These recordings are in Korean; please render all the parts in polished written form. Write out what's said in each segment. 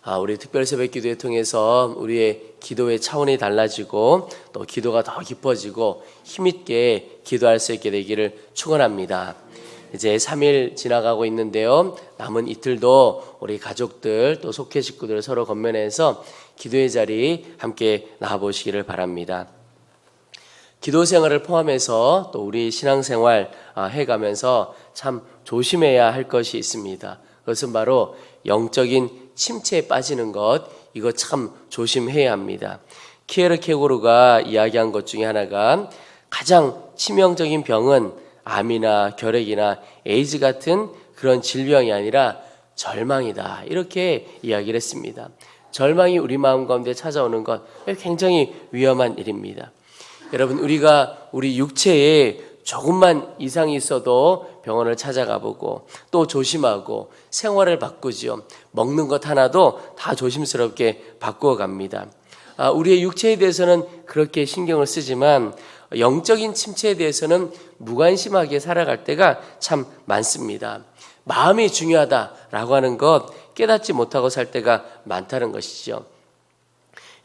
우리 특별 새벽 기도회 통해서 우리의 기도의 차원이 달라지고 또 기도가 더 깊어지고 힘있게 기도할 수 있게 되기를 축원합니다. 이제 3일 지나가고 있는데요. 남은 이틀도 우리 가족들 또 속회 식구들 서로 건면해서 기도의 자리 함께 나와보시기를 바랍니다. 기도 생활을 포함해서 또 우리 신앙생활 해가면서 참 조심해야 할 것이 있습니다. 그것은 바로 영적인 침체에 빠지는 것, 이거 참 조심해야 합니다. 키에르케고르가 이야기한 것 중에 하나가 가장 치명적인 병은 암이나 결핵이나 에이즈 같은 그런 질병이 아니라 절망이다, 이렇게 이야기를 했습니다. 절망이 우리 마음 가운데 찾아오는 것 굉장히 위험한 일입니다. 여러분, 우리가 우리 육체에 조금만 이상이 있어도 병원을 찾아가 보고 또 조심하고 생활을 바꾸죠. 먹는 것 하나도 다 조심스럽게 바꾸어 갑니다. 우리의 육체에 대해서는 그렇게 신경을 쓰지만 영적인 침체에 대해서는 무관심하게 살아갈 때가 참 많습니다. 마음이 중요하다라고 하는 것 깨닫지 못하고 살 때가 많다는 것이죠.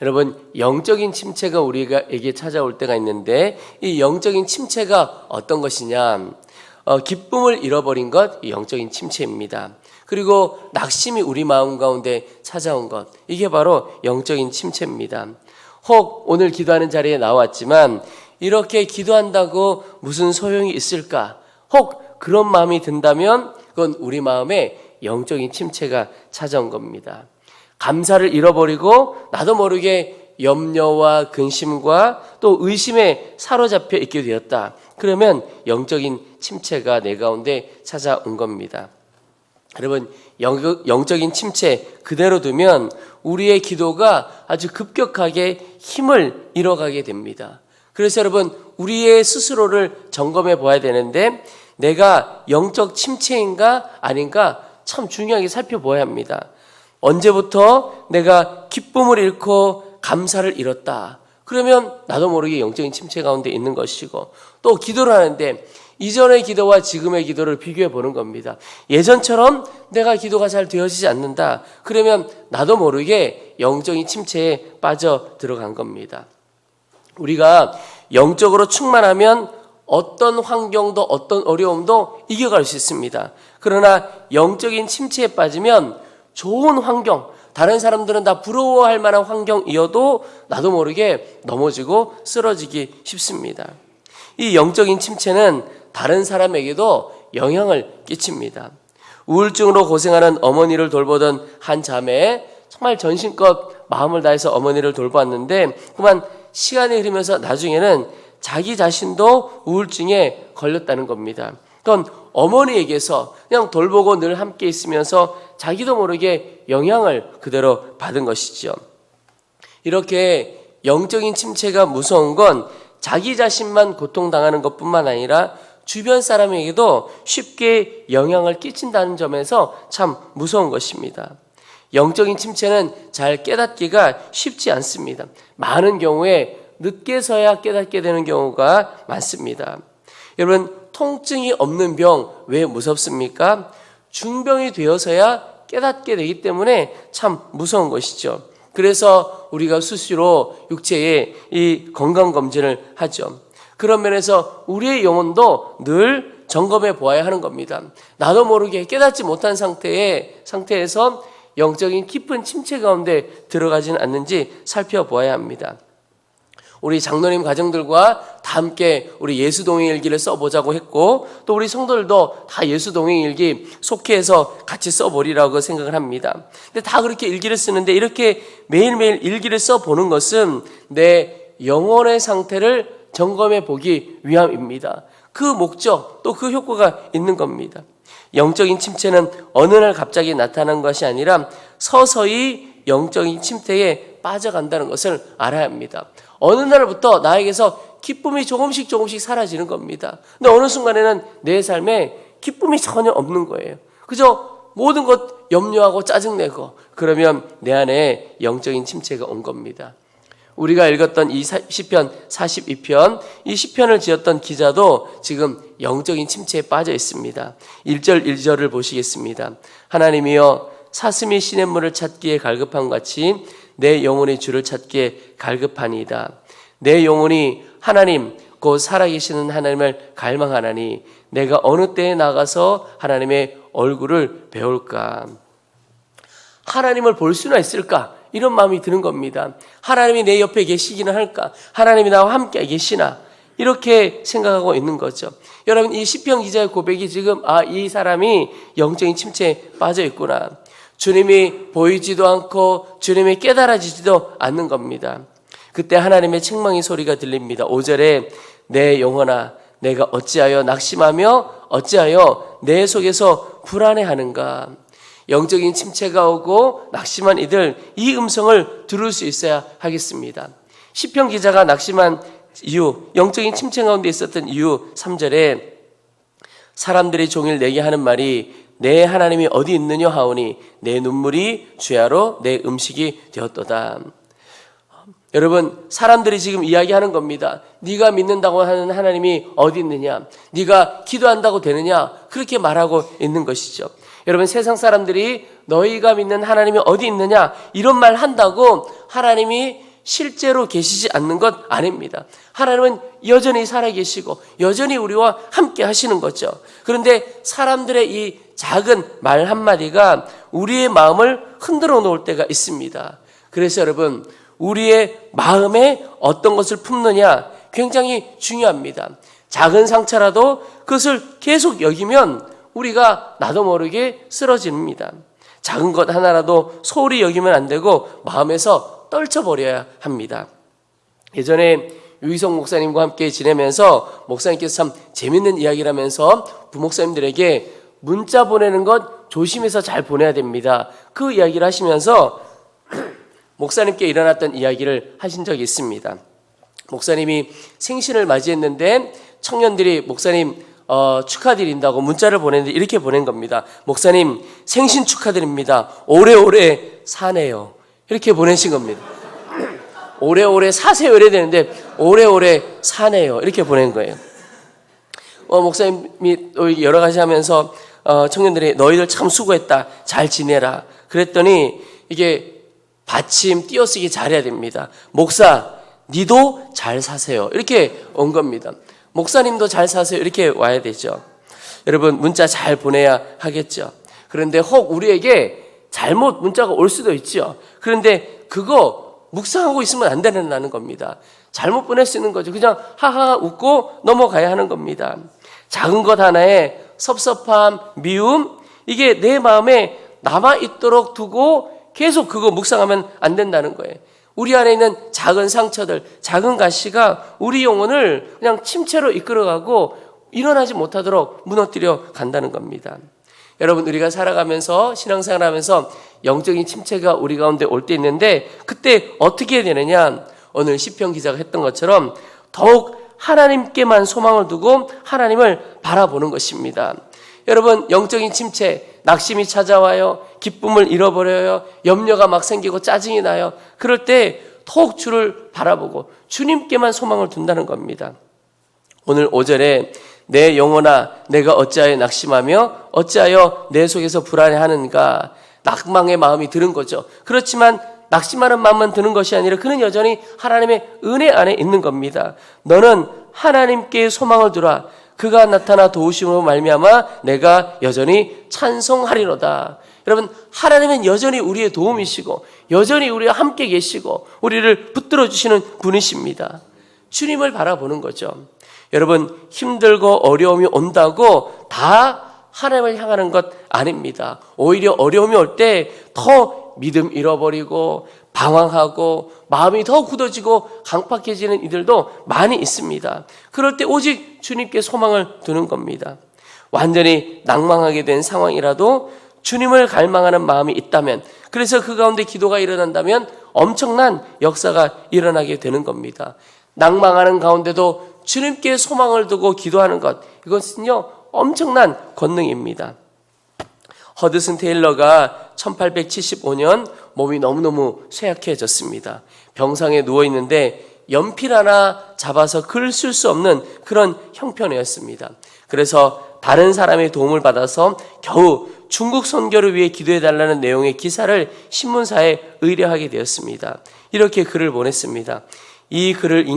여러분, 영적인 침체가 우리에게 찾아올 때가 있는데 이 영적인 침체가 어떤 것이냐? 기쁨을 잃어버린 것, 영적인 침체입니다. 그리고 낙심이 우리 마음 가운데 찾아온 것, 이게 바로 영적인 침체입니다. 혹 오늘 기도하는 자리에 나왔지만 이렇게 기도한다고 무슨 소용이 있을까? 혹 그런 마음이 든다면 그건 우리 마음에 영적인 침체가 찾아온 겁니다. 감사를 잃어버리고 나도 모르게 염려와 근심과 또 의심에 사로잡혀 있게 되었다. 그러면 영적인 침체가 내 가운데 찾아온 겁니다. 여러분, 영적인 침체 그대로 두면 우리의 기도가 아주 급격하게 힘을 잃어가게 됩니다. 그래서 여러분, 우리의 스스로를 점검해 봐야 되는데 내가 영적 침체인가 아닌가 참 중요하게 살펴봐야 합니다. 언제부터 내가 기쁨을 잃고 감사를 잃었다. 그러면 나도 모르게 영적인 침체 가운데 있는 것이고, 또 기도를 하는데 이전의 기도와 지금의 기도를 비교해 보는 겁니다. 예전처럼 내가 기도가 잘 되어지지 않는다. 그러면 나도 모르게 영적인 침체에 빠져 들어간 겁니다. 우리가 영적으로 충만하면 어떤 환경도 어떤 어려움도 이겨갈 수 있습니다. 그러나 영적인 침체에 빠지면 좋은 환경, 다른 사람들은 다 부러워할 만한 환경이어도 나도 모르게 넘어지고 쓰러지기 쉽습니다. 이 영적인 침체는 다른 사람에게도 영향을 끼칩니다. 우울증으로 고생하는 어머니를 돌보던 한 자매, 정말 전신껏 마음을 다해서 어머니를 돌보았는데 그만 시간이 흐르면서 나중에는 자기 자신도 우울증에 걸렸다는 겁니다. 그건 어머니에게서 그냥 돌보고 늘 함께 있으면서 자기도 모르게 영향을 그대로 받은 것이죠. 이렇게 영적인 침체가 무서운 건 자기 자신만 고통당하는 것뿐만 아니라 주변 사람에게도 쉽게 영향을 끼친다는 점에서 참 무서운 것입니다. 영적인 침체는 잘 깨닫기가 쉽지 않습니다. 많은 경우에 늦게서야 깨닫게 되는 경우가 많습니다. 여러분, 통증이 없는 병 왜 무섭습니까? 중병이 되어서야 깨닫게 되기 때문에 참 무서운 것이죠. 그래서 우리가 수시로 육체의 이 건강검진을 하죠. 그런 면에서 우리의 영혼도 늘 점검해 보아야 하는 겁니다. 나도 모르게 깨닫지 못한 상태에서 영적인 깊은 침체 가운데 들어가지는 않는지 살펴보아야 합니다. 우리 장로님 가정들과 다 함께 우리 예수동행일기를 써보자고 했고 또 우리 성도들도 다 예수동행일기 속회해서 같이 써보리라고 생각을 합니다. 근데 다 그렇게 일기를 쓰는데 이렇게 매일매일 일기를 써보는 것은 내 영혼의 상태를 점검해 보기 위함입니다. 그 목적 또 그 효과가 있는 겁니다. 영적인 침체는 어느 날 갑자기 나타난 것이 아니라 서서히 영적인 침체에 빠져간다는 것을 알아야 합니다. 어느 날부터 나에게서 기쁨이 조금씩 사라지는 겁니다. 근데 어느 순간에는 내 삶에 기쁨이 전혀 없는 거예요. 그저 모든 것 염려하고 짜증내고 그러면 내 안에 영적인 침체가 온 겁니다. 우리가 읽었던 이 시편 42편, 이 시편을 지었던 기자도 지금 영적인 침체에 빠져 있습니다. 1절 1절을 보시겠습니다. 하나님이여 사슴이 시냇물을 찾기에 갈급함 같이 내 영혼이 주를 찾기에 갈급하니이다. 내 영혼이 하나님 곧 살아계시는 하나님을 갈망하나니 내가 어느 때에 나가서 하나님의 얼굴을 배울까? 하나님을 볼 수나 있을까? 이런 마음이 드는 겁니다. 하나님이 내 옆에 계시기는 할까? 하나님이 나와 함께 계시나? 이렇게 생각하고 있는 거죠. 여러분, 이 시편 기자의 고백이 지금 이 사람이 영적인 침체에 빠져 있구나. 주님이 보이지도 않고 주님이 깨달아지지도 않는 겁니다. 그때 하나님의 책망의 소리가 들립니다. 5절에 내 영혼아 내가 어찌하여 낙심하며 어찌하여 내 속에서 불안해하는가. 영적인 침체가 오고 낙심한 이들, 이 음성을 들을 수 있어야 하겠습니다. 시편 기자가 낙심한 이유, 영적인 침체 가운데 있었던 이유 3절에 사람들이 종일 내게 하는 말이 내 하나님이 어디 있느냐 하오니 내 눈물이 주야로 내 음식이 되었도다. 여러분, 사람들이 지금 이야기하는 겁니다. 네가 믿는다고 하는 하나님이 어디 있느냐, 네가 기도한다고 되느냐, 그렇게 말하고 있는 것이죠. 여러분, 세상 사람들이 너희가 믿는 하나님이 어디 있느냐 이런 말 한다고 하나님이 실제로 계시지 않는 것 아닙니다. 하나님은 여전히 살아계시고 여전히 우리와 함께 하시는 거죠. 그런데 사람들의 이 작은 말 한마디가 우리의 마음을 흔들어 놓을 때가 있습니다. 그래서 여러분, 우리의 마음에 어떤 것을 품느냐 굉장히 중요합니다. 작은 상처라도 그것을 계속 여기면 우리가 나도 모르게 쓰러집니다. 작은 것 하나라도 소홀히 여기면 안 되고 마음에서 떨쳐버려야 합니다. 예전에 유희성 목사님과 함께 지내면서 목사님께서 참 재밌는 이야기를 하면서 부목사님들에게 문자 보내는 것 조심해서 잘 보내야 됩니다. 그 이야기를 하시면서 목사님께 일어났던 이야기를 하신 적이 있습니다. 목사님이 생신을 맞이했는데 청년들이 목사님 축하드린다고 문자를 보냈는데 이렇게 보낸 겁니다. 목사님 생신 축하드립니다. 오래오래 사네요. 이렇게 보내신 겁니다. 오래오래 사세요 이래야 되는데 오래오래 사네요 이렇게 보낸 거예요. 목사님이 여러 가지 하면서 청년들이 너희들 참 수고했다, 잘 지내라 그랬더니 이게 받침 띄어쓰기 잘해야 됩니다. 목사 니도 잘 사세요 이렇게 온 겁니다. 목사님도 잘 사세요 이렇게 와야 되죠. 여러분, 문자 잘 보내야 하겠죠. 그런데 혹 우리에게 잘못 문자가 올 수도 있죠. 그런데 그거 묵상하고 있으면 안 되는 겁니다. 잘못 보낼 수 있는 거죠. 그냥 하하 웃고 넘어가야 하는 겁니다. 작은 것 하나에 섭섭함, 미움, 이게 내 마음에 남아있도록 두고 계속 그거 묵상하면 안 된다는 거예요. 우리 안에 있는 작은 상처들, 작은 가시가 우리 영혼을 그냥 침체로 이끌어가고 일어나지 못하도록 무너뜨려 간다는 겁니다. 여러분, 우리가 살아가면서 신앙생활하면서 영적인 침체가 우리 가운데 올 때 있는데 그때 어떻게 해야 되느냐? 오늘 시편 기자가 했던 것처럼 더욱 하나님께만 소망을 두고 하나님을 바라보는 것입니다. 여러분, 영적인 침체, 낙심이 찾아와요. 기쁨을 잃어버려요. 염려가 막 생기고 짜증이 나요. 그럴 때 더욱 주를 바라보고 주님께만 소망을 둔다는 겁니다. 오늘 5절에 내 영혼아 내가 어찌하여 낙심하며 어찌하여 내 속에서 불안해하는가. 낙망의 마음이 드는 거죠. 그렇지만 낙심하는 마음만 드는 것이 아니라 그는 여전히 하나님의 은혜 안에 있는 겁니다. 너는 하나님께 소망을 두라. 그가 나타나 도우심으로 말미암아 내가 여전히 찬송하리로다. 여러분, 하나님은 여전히 우리의 도움이시고 여전히 우리와 함께 계시고 우리를 붙들어 주시는 분이십니다. 주님을 바라보는 거죠. 여러분, 힘들고 어려움이 온다고 다 하나님을 향하는 것 아닙니다. 오히려 어려움이 올 때 더 믿음 잃어버리고 방황하고 마음이 더 굳어지고 강팍해지는 이들도 많이 있습니다. 그럴 때 오직 주님께 소망을 두는 겁니다. 완전히 낭망하게 된 상황이라도 주님을 갈망하는 마음이 있다면, 그래서 그 가운데 기도가 일어난다면 엄청난 역사가 일어나게 되는 겁니다. 낭망하는 가운데도 주님께 소망을 두고 기도하는 것, 이것은요 엄청난 권능입니다. 허드슨 테일러가 1875년 몸이 너무너무 쇠약해졌습니다. 병상에 누워있는데 연필 하나 잡아서 글 쓸 수 없는 그런 형편이었습니다. 그래서 다른 사람의 도움을 받아서 겨우 중국 선교를 위해 기도해달라는 내용의 기사를 신문사에 의뢰하게 되었습니다. 이렇게 글을 보냈습니다. 이 글을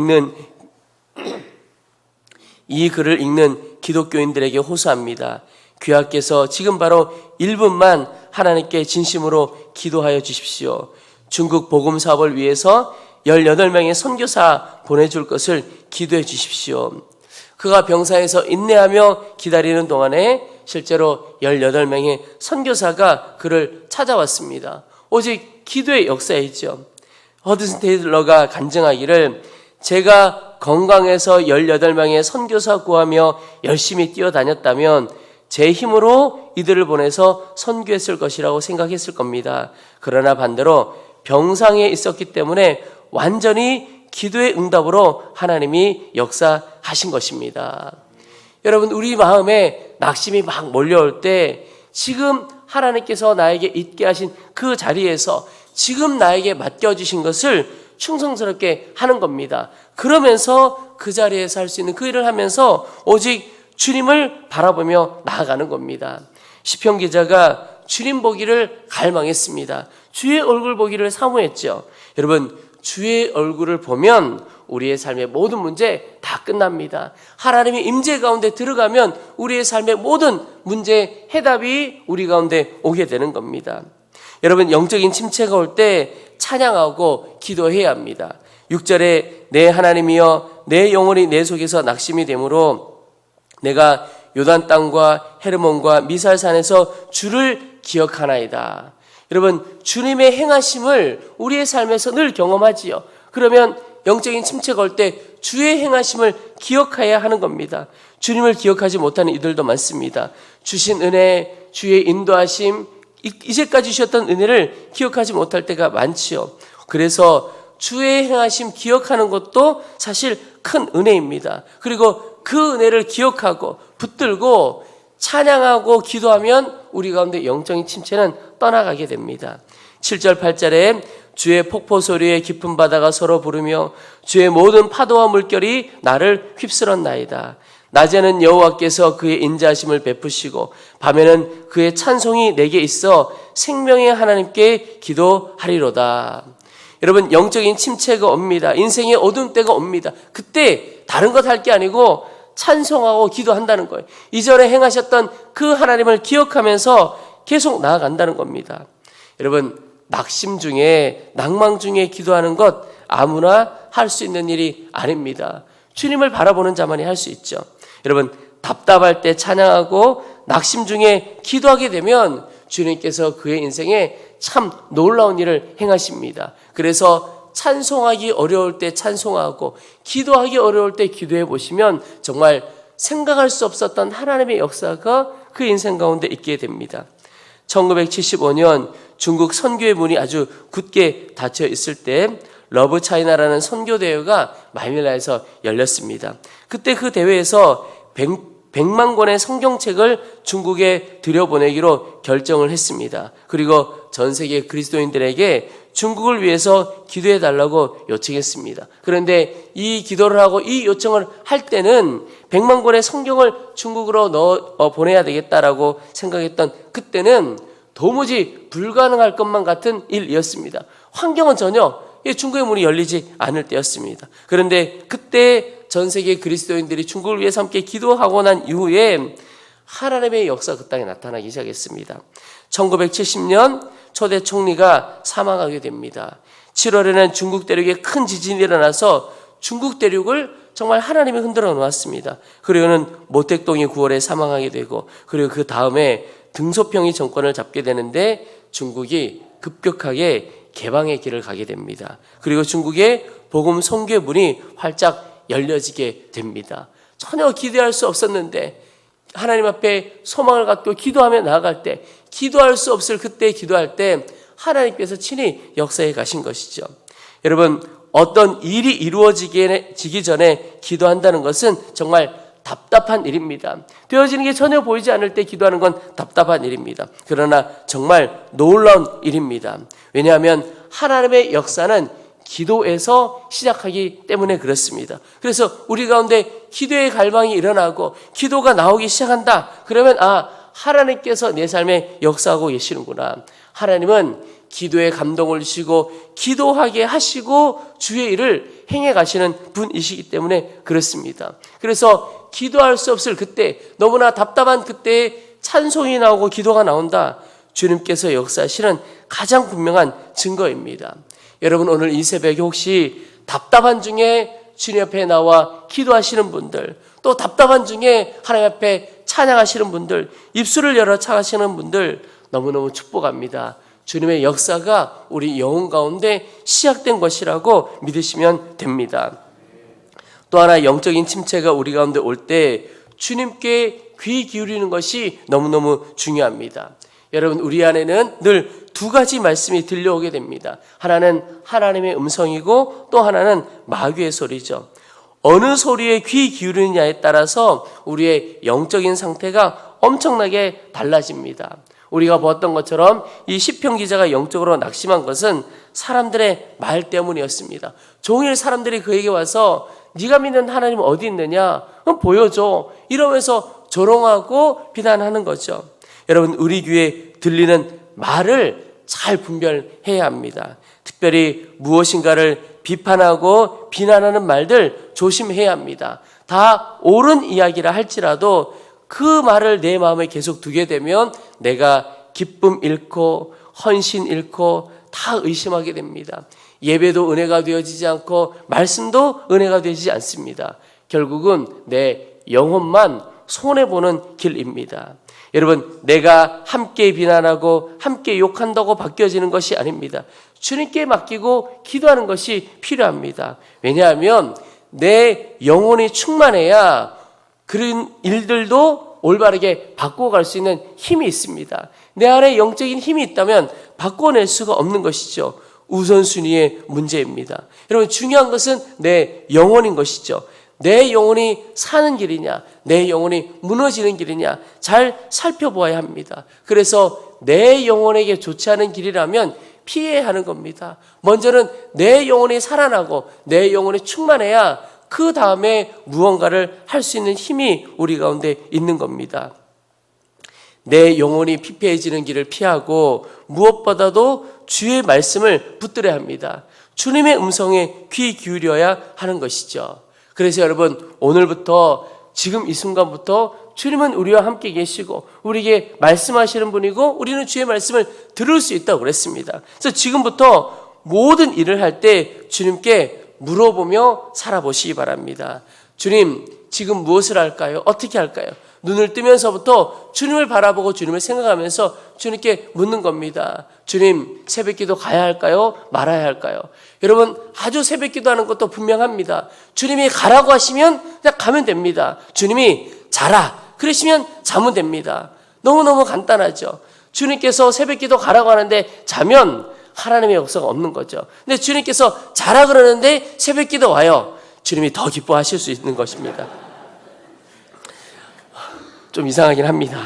읽는 기독교인들에게 호소합니다. 귀하께서 지금 바로 1분만 하나님께 진심으로 기도하여 주십시오. 중국 복음 사업을 위해서 18명의 선교사 보내줄 것을 기도해 주십시오. 그가 병사에서 인내하며 기다리는 동안에 실제로 18명의 선교사가 그를 찾아왔습니다. 오직 기도의 역사이죠. 허드슨 테일러가 간증하기를 제가 건강해서 18명의 선교사 구하며 열심히 뛰어다녔다면 제 힘으로 이들을 보내서 선교했을 것이라고 생각했을 겁니다. 그러나 반대로 병상에 있었기 때문에 완전히 기도의 응답으로 하나님이 역사하신 것입니다. 여러분, 우리 마음에 낙심이 막 몰려올 때 지금 하나님께서 나에게 있게 하신 그 자리에서 지금 나에게 맡겨주신 것을 충성스럽게 하는 겁니다. 그러면서 그 자리에서 할 수 있는 그 일을 하면서 오직 주님을 바라보며 나아가는 겁니다. 시편 기자가 주님 보기를 갈망했습니다. 주의 얼굴 보기를 사모했죠. 여러분, 주의 얼굴을 보면 우리의 삶의 모든 문제 다 끝납니다. 하나님의 임재 가운데 들어가면 우리의 삶의 모든 문제 해답이 우리 가운데 오게 되는 겁니다. 여러분, 영적인 침체가 올 때 찬양하고 기도해야 합니다. 6절에 내 하나님이여 내 영혼이 내 속에서 낙심이 되므로 내가 요단 땅과 헤르몬과 미살산에서 주를 기억하나이다. 여러분, 주님의 행하심을 우리의 삶에서 늘 경험하지요. 그러면 영적인 침체가 올 때 주의 행하심을 기억해야 하는 겁니다. 주님을 기억하지 못하는 이들도 많습니다. 주신 은혜, 주의 인도하심, 이제까지 주셨던 은혜를 기억하지 못할 때가 많지요. 그래서 주의 행하심 기억하는 것도 사실 큰 은혜입니다. 그리고 그 은혜를 기억하고 붙들고 찬양하고 기도하면 우리 가운데 영적인 침체는 떠나가게 됩니다. 7절 8절에 주의 폭포 소리에 깊은 바다가 서로 부르며 주의 모든 파도와 물결이 나를 휩쓸었나이다. 낮에는 여호와께서 그의 인자하심을 베푸시고 밤에는 그의 찬송이 내게 있어 생명의 하나님께 기도하리로다. 여러분, 영적인 침체가 옵니다. 인생의 어두운 때가 옵니다. 그때 다른 것 할 게 아니고 찬송하고 기도한다는 거예요. 이전에 행하셨던 그 하나님을 기억하면서 계속 나아간다는 겁니다. 여러분, 낙심 중에 낭망 중에 기도하는 것 아무나 할 수 있는 일이 아닙니다. 주님을 바라보는 자만이 할 수 있죠. 여러분, 답답할 때 찬양하고 낙심 중에 기도하게 되면 주님께서 그의 인생에 참 놀라운 일을 행하십니다. 그래서 찬송하기 어려울 때 찬송하고 기도하기 어려울 때 기도해 보시면 정말 생각할 수 없었던 하나님의 역사가 그 인생 가운데 있게 됩니다. 1975년 중국 선교의 문이 아주 굳게 닫혀 있을 때 러브 차이나라는 선교 대회가 마닐라에서 열렸습니다. 그때 그 대회에서 100만 권의 성경책을 중국에 들여보내기로 결정을 했습니다. 그리고 전 세계 그리스도인들에게 중국을 위해서 기도해 달라고 요청했습니다. 그런데 이 기도를 하고 이 요청을 할 때는 100만 권의 성경을 중국으로 보내야 되겠다라고 생각했던 그때는 도무지 불가능할 것만 같은 일이었습니다. 환경은 전혀 중국의 문이 열리지 않을 때였습니다. 그런데 그때 전 세계 그리스도인들이 중국을 위해서 함께 기도하고 난 이후에 하나님의 역사 그 땅에 나타나기 시작했습니다. 1970년 초대 총리가 사망하게 됩니다. 7월에는 중국 대륙에 큰 지진이 일어나서 중국 대륙을 정말 하나님이 흔들어 놓았습니다. 그리고는 모택동이 9월에 사망하게 되고, 그리고 그 다음에 등소평이 정권을 잡게 되는데 중국이 급격하게 개방의 길을 가게 됩니다. 그리고 중국의 복음 선교의 문이 활짝 열려지게 됩니다. 전혀 기대할 수 없었는데 하나님 앞에 소망을 갖고 기도하며 나아갈 때, 기도할 수 없을 그때 기도할 때 하나님께서 친히 역사해 가신 것이죠. 여러분, 어떤 일이 이루어지기 전에 기도한다는 것은 정말 답답한 일입니다. 되어지는 게 전혀 보이지 않을 때 기도하는 건 답답한 일입니다. 그러나 정말 놀라운 일입니다. 왜냐하면 하나님의 역사는 기도에서 시작하기 때문에 그렇습니다. 그래서 우리 가운데 기도의 갈망이 일어나고 기도가 나오기 시작한다. 그러면 하나님께서 내 삶에 역사하고 계시는구나. 하나님은 기도에 감동을 주시고 기도하게 하시고 주의 일을 행해 가시는 분이시기 때문에 그렇습니다. 그래서 기도할 수 없을 그때, 너무나 답답한 그때에 찬송이 나오고 기도가 나온다. 주님께서 역사하시는 가장 분명한 증거입니다. 여러분, 오늘 이 새벽에 혹시 답답한 중에 주님 앞에 나와 기도하시는 분들, 또 답답한 중에 하나님 앞에 찬양하시는 분들, 입술을 열어 찬양하시는 분들 너무너무 축복합니다. 주님의 역사가 우리 영혼 가운데 시작된 것이라고 믿으시면 됩니다. 또 하나, 영적인 침체가 우리 가운데 올 때 주님께 귀 기울이는 것이 너무너무 중요합니다. 여러분, 우리 안에는 늘 두 가지 말씀이 들려오게 됩니다. 하나는 하나님의 음성이고 또 하나는 마귀의 소리죠. 어느 소리에 귀 기울이느냐에 따라서 우리의 영적인 상태가 엄청나게 달라집니다. 우리가 보았던 것처럼 이 시편 기자가 영적으로 낙심한 것은 사람들의 말 때문이었습니다. 종일 사람들이 그에게 와서 네가 믿는 하나님 어디 있느냐? 보여줘. 이러면서 조롱하고 비난하는 거죠. 여러분, 우리 귀에 들리는 말을 잘 분별해야 합니다. 특별히 무엇인가를 비판하고 비난하는 말들 조심해야 합니다. 다 옳은 이야기라 할지라도 그 말을 내 마음에 계속 두게 되면 내가 기쁨 잃고 헌신 잃고 다 의심하게 됩니다. 예배도 은혜가 되어지지 않고 말씀도 은혜가 되지 않습니다. 결국은 내 영혼만 손해보는 길입니다. 여러분, 내가 함께 비난하고 함께 욕한다고 바뀌어지는 것이 아닙니다. 주님께 맡기고 기도하는 것이 필요합니다. 왜냐하면 내 영혼이 충만해야 그런 일들도 올바르게 바꿔갈 수 있는 힘이 있습니다. 내 안에 영적인 힘이 있다면 바꿔낼 수가 없는 것이죠. 우선순위의 문제입니다. 여러분, 중요한 것은 내 영혼인 것이죠. 내 영혼이 사는 길이냐, 내 영혼이 무너지는 길이냐 잘 살펴보아야 합니다. 그래서 내 영혼에게 좋지 않은 길이라면 피해야 하는 겁니다. 먼저는 내 영혼이 살아나고 내 영혼이 충만해야 그 다음에 무언가를 할 수 있는 힘이 우리 가운데 있는 겁니다. 내 영혼이 피폐해지는 길을 피하고 무엇보다도 주의 말씀을 붙들어야 합니다. 주님의 음성에 귀 기울여야 하는 것이죠. 그래서 여러분, 오늘부터 지금 이 순간부터 주님은 우리와 함께 계시고 우리에게 말씀하시는 분이고 우리는 주의 말씀을 들을 수 있다고 그랬습니다. 그래서 지금부터 모든 일을 할 때 주님께 물어보며 살아보시기 바랍니다. 주님, 지금 무엇을 할까요? 어떻게 할까요? 눈을 뜨면서부터 주님을 바라보고 주님을 생각하면서 주님께 묻는 겁니다. 주님, 새벽기도 가야 할까요? 말아야 할까요? 여러분, 아주 새벽기도하는 것도 분명합니다. 주님이 가라고 하시면 그냥 가면 됩니다. 주님이 자라 그러시면 자면 됩니다. 너무너무 간단하죠. 주님께서 새벽기도 가라고 하는데 자면 하나님의 역사가 없는 거죠. 근데 주님께서 자라 그러는데 새벽기도 와요. 주님이 더 기뻐하실 수 있는 것입니다. 좀 이상하긴 합니다.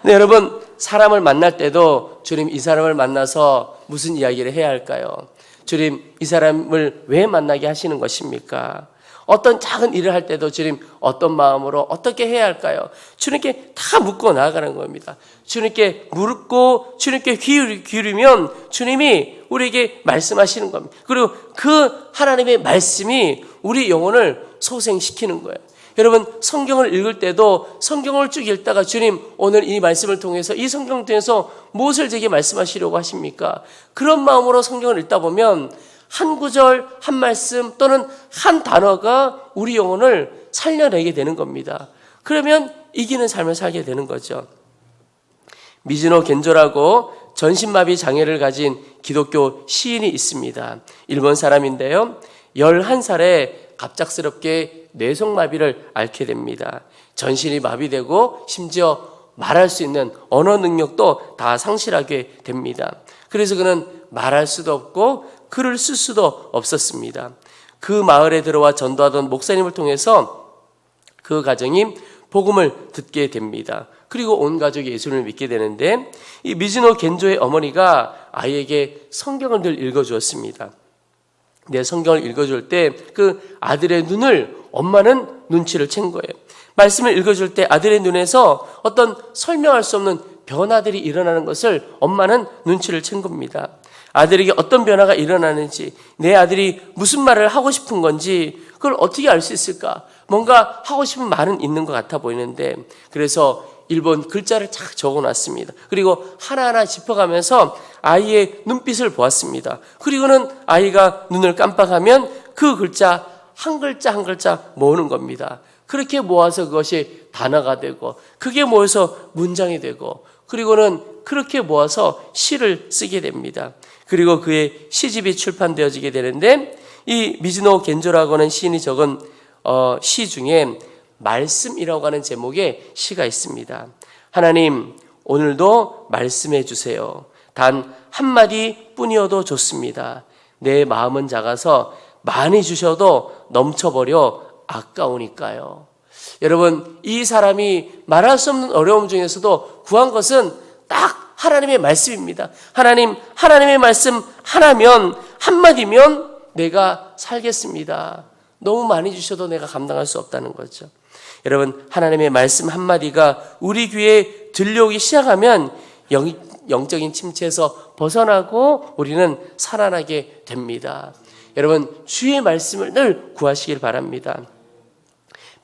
근데 여러분, 사람을 만날 때도 주님, 이 사람을 만나서 무슨 이야기를 해야 할까요? 주님, 이 사람을 왜 만나게 하시는 것입니까? 어떤 작은 일을 할 때도 주님, 어떤 마음으로 어떻게 해야 할까요? 주님께 다 묻고 나아가는 겁니다. 주님께 묻고 주님께 기울이면 주님이 우리에게 말씀하시는 겁니다. 그리고 그 하나님의 말씀이 우리 영혼을 소생시키는 거예요. 여러분, 성경을 읽을 때도 성경을 쭉 읽다가 주님, 오늘 이 말씀을 통해서 이 성경을 통해서 무엇을 제게 말씀하시려고 하십니까? 그런 마음으로 성경을 읽다 보면 한 구절, 한 말씀 또는 한 단어가 우리 영혼을 살려내게 되는 겁니다. 그러면 이기는 삶을 살게 되는 거죠. 미즈노 겐조라고 전신마비 장애를 가진 기독교 시인이 있습니다. 일본 사람인데요. 11살에 갑작스럽게 뇌성마비를 앓게 됩니다. 전신이 마비되고 심지어 말할 수 있는 언어 능력도 다 상실하게 됩니다. 그래서 그는 말할 수도 없고 글을 쓸 수도 없었습니다. 그 마을에 들어와 전도하던 목사님을 통해서 그 가정이 복음을 듣게 됩니다. 그리고 온 가족이 예수를 믿게 되는데, 이 미즈노 겐조의 어머니가 아이에게 성경을 늘 읽어주었습니다. 내 성경을 읽어줄 때 그 아들의 눈을 엄마는 눈치를 챈 거예요. 말씀을 읽어줄 때 아들의 눈에서 어떤 설명할 수 없는 변화들이 일어나는 것을 엄마는 눈치를 챈 겁니다. 아들에게 어떤 변화가 일어나는지, 내 아들이 무슨 말을 하고 싶은 건지 그걸 어떻게 알 수 있을까? 뭔가 하고 싶은 말은 있는 것 같아 보이는데, 그래서 일본 글자를 쫙 적어놨습니다. 그리고 하나하나 짚어가면서 아이의 눈빛을 보았습니다. 그리고는 아이가 눈을 깜빡하면 그 글자 한 글자 모으는 겁니다. 그렇게 모아서 그것이 단어가 되고, 그게 모여서 문장이 되고, 그리고는 그렇게 모아서 시를 쓰게 됩니다. 그리고 그의 시집이 출판되어지게 되는데, 이 미즈노 겐조라고 하는 시인이 적은 시 중에 말씀이라고 하는 제목의 시가 있습니다. 하나님, 오늘도 말씀해 주세요. 단 한마디 뿐이어도 좋습니다. 내 마음은 작아서 많이 주셔도 넘쳐버려 아까우니까요. 여러분, 이 사람이 말할 수 없는 어려움 중에서도 구한 것은 딱 하나님의 말씀입니다. 하나님의 말씀 하나면, 한마디면 내가 살겠습니다. 너무 많이 주셔도 내가 감당할 수 없다는 거죠. 여러분, 하나님의 말씀 한마디가 우리 귀에 들려오기 시작하면 영적인 침체에서 벗어나고 우리는 살아나게 됩니다. 여러분, 주의 말씀을 늘 구하시길 바랍니다.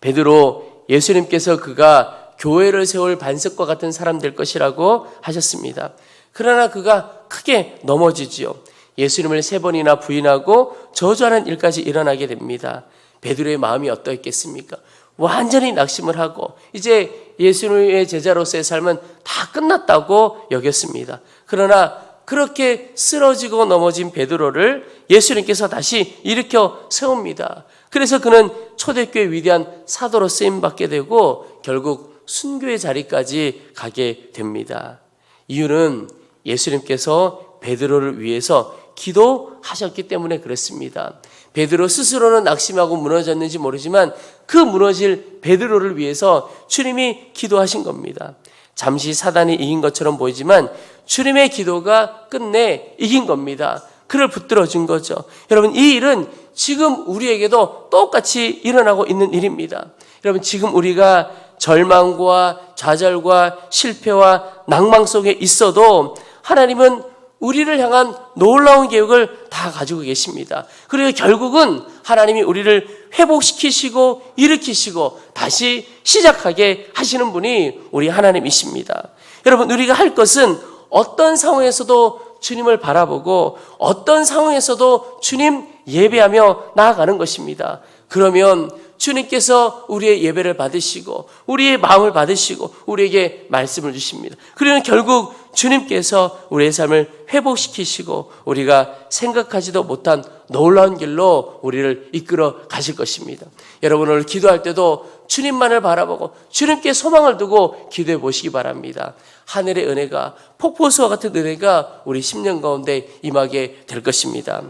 베드로, 예수님께서 그가 교회를 세울 반석과 같은 사람 될 것이라고 하셨습니다. 그러나 그가 크게 넘어지지요. 예수님을 3번이나 부인하고 저주하는 일까지 일어나게 됩니다. 베드로의 마음이 어떠했겠습니까? 완전히 낙심을 하고 이제 예수님의 제자로서의 삶은 다 끝났다고 여겼습니다. 그러나 그렇게 쓰러지고 넘어진 베드로를 예수님께서 다시 일으켜 세웁니다. 그래서 그는 초대교회의 위대한 사도로 쓰임받게 되고 결국 순교의 자리까지 가게 됩니다. 이유는 예수님께서 베드로를 위해서 기도하셨기 때문에 그렇습니다. 베드로 스스로는 낙심하고 무너졌는지 모르지만 그 무너질 베드로를 위해서 주님이 기도하신 겁니다. 잠시 사단이 이긴 것처럼 보이지만 주님의 기도가 끝내 이긴 겁니다. 그를 붙들어 준 거죠. 여러분, 이 일은 지금 우리에게도 똑같이 일어나고 있는 일입니다. 여러분, 지금 우리가 절망과 좌절과 실패와 낭망 속에 있어도 하나님은 우리를 향한 놀라운 계획을 다 가지고 계십니다. 그리고 결국은 하나님이 우리를 회복시키시고 일으키시고 다시 시작하게 하시는 분이 우리 하나님이십니다. 여러분, 우리가 할 것은 어떤 상황에서도 주님을 바라보고 어떤 상황에서도 주님 예배하며 나아가는 것입니다. 그러면 주님께서 우리의 예배를 받으시고 우리의 마음을 받으시고 우리에게 말씀을 주십니다. 그러면 결국 주님께서 우리의 삶을 회복시키시고 우리가 생각하지도 못한 놀라운 길로 우리를 이끌어 가실 것입니다. 여러분, 오늘 기도할 때도 주님만을 바라보고 주님께 소망을 두고 기도해 보시기 바랍니다. 하늘의 은혜가 폭포수와 같은 은혜가 우리 10년 가운데 임하게 될 것입니다.